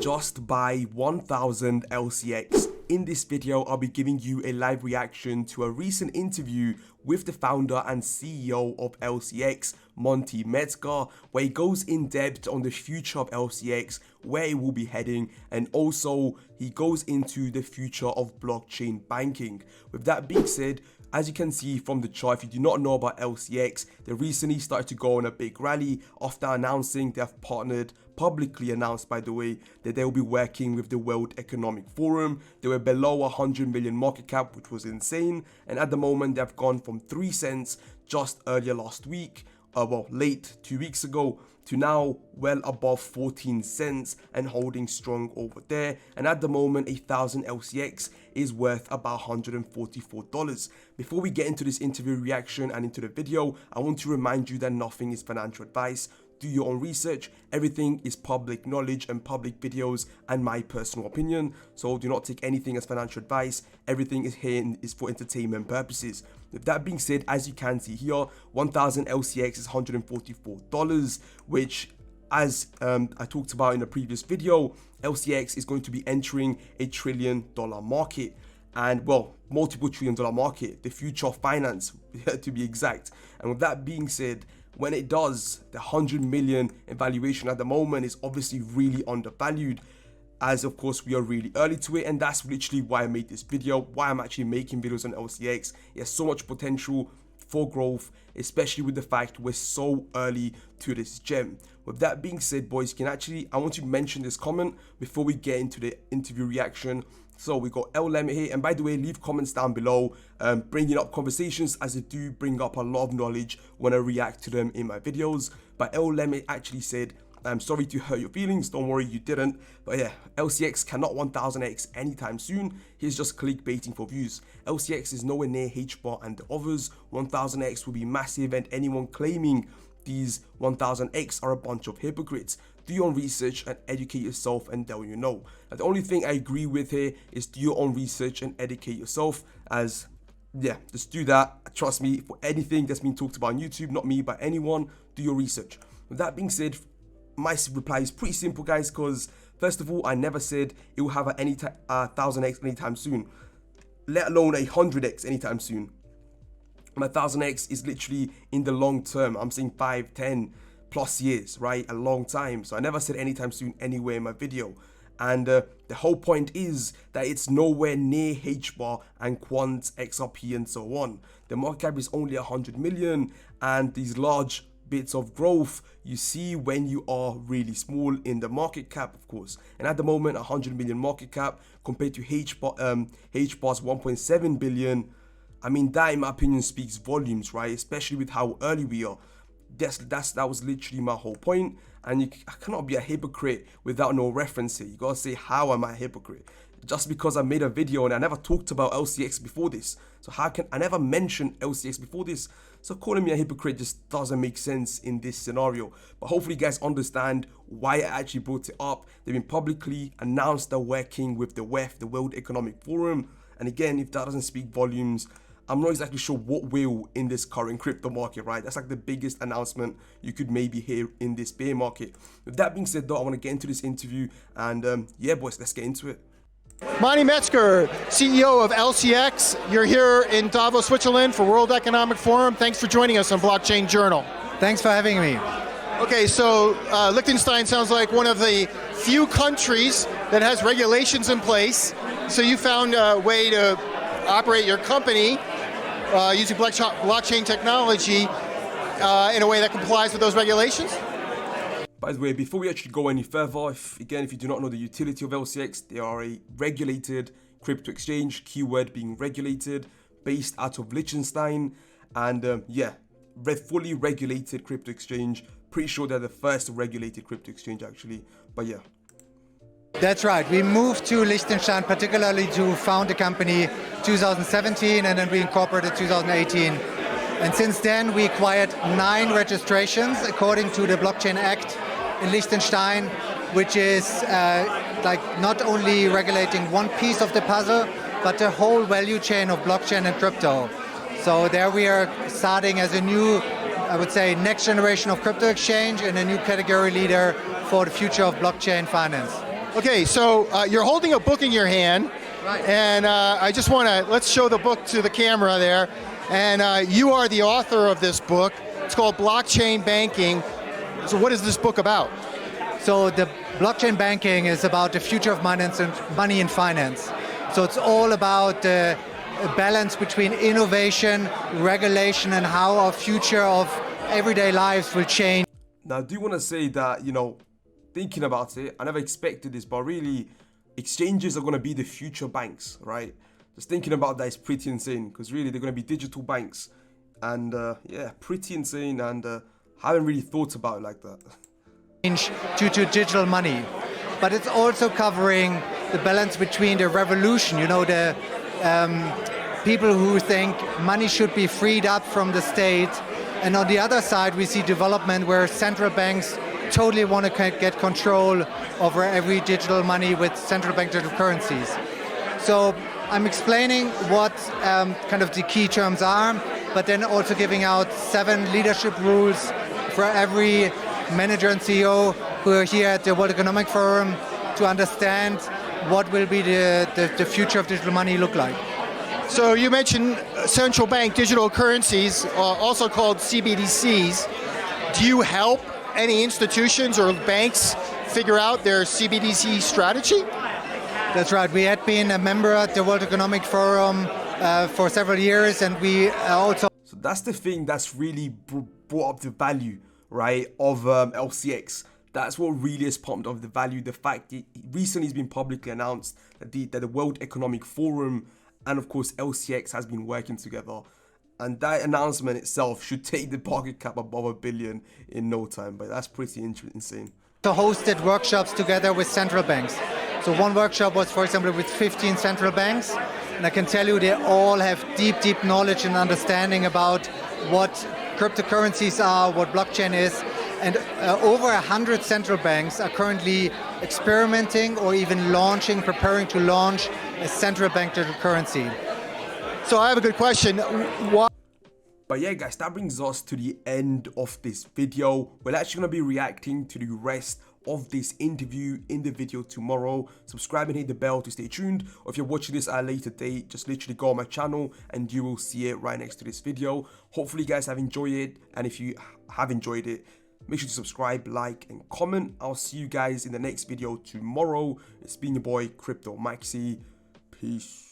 just buy 1000 LCX. In this video, I'll be giving you a live reaction to a recent interview with the founder and CEO of LCX, Monty Metzger, where he goes in depth on the future of LCX, where it will be heading, and also he goes into the future of blockchain banking. With that being said, as you can see from the chart, if you do not know about LCX, they recently started to go on a big rally after announcing they have partnered, publicly announced by the way, that they will be working with the World Economic Forum. They were below 100 million market cap, which was insane, and at the moment they've gone from 3 cents just earlier last week, late 2 weeks ago, to now well above 14 cents and holding strong over there. And at the moment, 1000 LCX is worth about $144. Before we get into this interview reaction and into the video, I want to remind you that nothing is financial advice. Do your own research. Everything is public knowledge and public videos and my personal opinion. So do not take anything as financial advice. Everything is here is for entertainment purposes. With that being said, as you can see here, 1000 LCX is $144, which, as I talked about in a previous video, LCX is going to be entering a $1 trillion market. And well, multiple $1 trillion market, the future of finance to be exact. And with that being said, when it does, the 100 million valuation at the moment is obviously really undervalued, as of course we are really early to it, and that's literally why I made this video, why I'm actually making videos on LCX. It has so much potential for growth, especially with the fact we're so early to this gem. With that being said, boys, I want to mention this comment before we get into the interview reaction. So we got L Lemit here, and by the way, leave comments down below, bringing up conversations, as they do bring up a lot of knowledge when I react to them in my videos. But L Lemit actually said, I'm sorry to hurt your feelings, don't worry, you didn't. But yeah, LCX cannot 1000x anytime soon. He's just clickbaiting for views. LCX is nowhere near HBAR and the others. 1000x will be massive, and anyone claiming these 1000x are a bunch of hypocrites. Do your own research and educate yourself, and then you know. And the only thing I agree with here is do your own research and educate yourself, as yeah, just do that. Trust me, for anything that's been talked about on YouTube, not me, but anyone, do your research. With that being said, my reply is pretty simple, guys, because first of all, I never said it will have a 1000x anytime soon, let alone 100x anytime soon. My 1000x is literally in the long term. I'm saying 5, 10 plus years, right? A long time. So I never said anytime soon anywhere in my video. And the whole point is that it's nowhere near HBAR and quant, XRP, and so on. The market cap is only 100 million, and these large bits of growth you see when you are really small in the market cap, of course. And at the moment, 100 million market cap compared to HBAR's 1.7 billion. I mean, that in my opinion speaks volumes, right? Especially with how early we are. That was literally my whole point. And I cannot be a hypocrite without no reference here. You gotta say, how am I a hypocrite? Just because I made a video and I never talked about LCX before this. So how can I never mention LCX before this? So calling me a hypocrite just doesn't make sense in this scenario. But hopefully you guys understand why I actually brought it up. They've been publicly announced they're working with the WEF, the World Economic Forum. And again, if that doesn't speak volumes, I'm not exactly sure what will in this current crypto market, right? That's like the biggest announcement you could maybe hear in this bear market. With that being said though, I want to get into this interview, and yeah, boys, let's get into it. Monty Metzger, CEO of LCX. You're here in Davos, Switzerland for World Economic Forum. Thanks for joining us on Blockchain Journal. Thanks for having me. Okay, so Liechtenstein sounds like one of the few countries that has regulations in place. So you found a way to operate your company using blockchain technology in a way that complies with those regulations? By the way, before we actually go any further, if you do not know the utility of LCX, they are a regulated crypto exchange, keyword being regulated, based out of Liechtenstein, and yeah, fully regulated crypto exchange. Pretty sure they're the first regulated crypto exchange actually, but yeah. That's right. We moved to Liechtenstein particularly to found the company 2017, and then we incorporated 2018. And since then we acquired 9 registrations according to the Blockchain Act in Liechtenstein, which is like not only regulating one piece of the puzzle, but the whole value chain of blockchain and crypto. So there we are starting as a new, I would say, next generation of crypto exchange and a new category leader for the future of blockchain finance. Okay, so you're holding a book in your hand, Right. and I just want to, let's show the book to the camera there. And you are the author of this book. It's called Blockchain Banking. So what is this book about? So the blockchain banking is about the future of money and finance. So it's all about the balance between innovation, regulation, and how our future of everyday lives will change. Now, I do want to say that, you know, thinking about it, I never expected this, but really, exchanges are going to be the future banks, right? Just thinking about that is pretty insane, because really, they're going to be digital banks. And yeah, pretty insane, and haven't really thought about it like that. Due to digital money. But it's also covering the balance between the revolution, you know, the people who think money should be freed up from the state. And on the other side, we see development where central banks totally want to get control over every digital money with central bank digital currencies. So I'm explaining what kind of the key terms are, but then also giving out 7 leadership rules for every manager and CEO who are here at the World Economic Forum to understand what will be the future of digital money look like. So you mentioned central bank digital currencies, also called CBDCs. Do you help any institutions or banks figure out their CBDC strategy? That's right. We had been a member at the World Economic Forum for several years, and we also... So that's the thing that's really brought up the value, right, of LCX. That's what really has pumped up the value. The fact it recently has been publicly announced that the World Economic Forum and of course LCX has been working together. And that announcement itself should take the market cap above $1 billion in no time. But that's pretty insane. hosted workshops together with central banks. So one workshop was, for example, with 15 central banks. And I can tell you they all have deep knowledge and understanding about what cryptocurrencies are, what blockchain is. And over 100 central banks are currently experimenting or even preparing to launch a central bank digital currency. So I have a good question. Why? But yeah, guys, that brings us to the end of this video. We're actually going to be reacting to the rest of this interview in the video tomorrow. Subscribe and hit the bell to stay tuned. Or if you're watching this at a later date, just literally go on my channel and you will see it right next to this video. Hopefully you guys have enjoyed it. And if you have enjoyed it, make sure to subscribe, like, and comment. I'll see you guys in the next video tomorrow. It's been your boy, Crypto Maxi. Peace.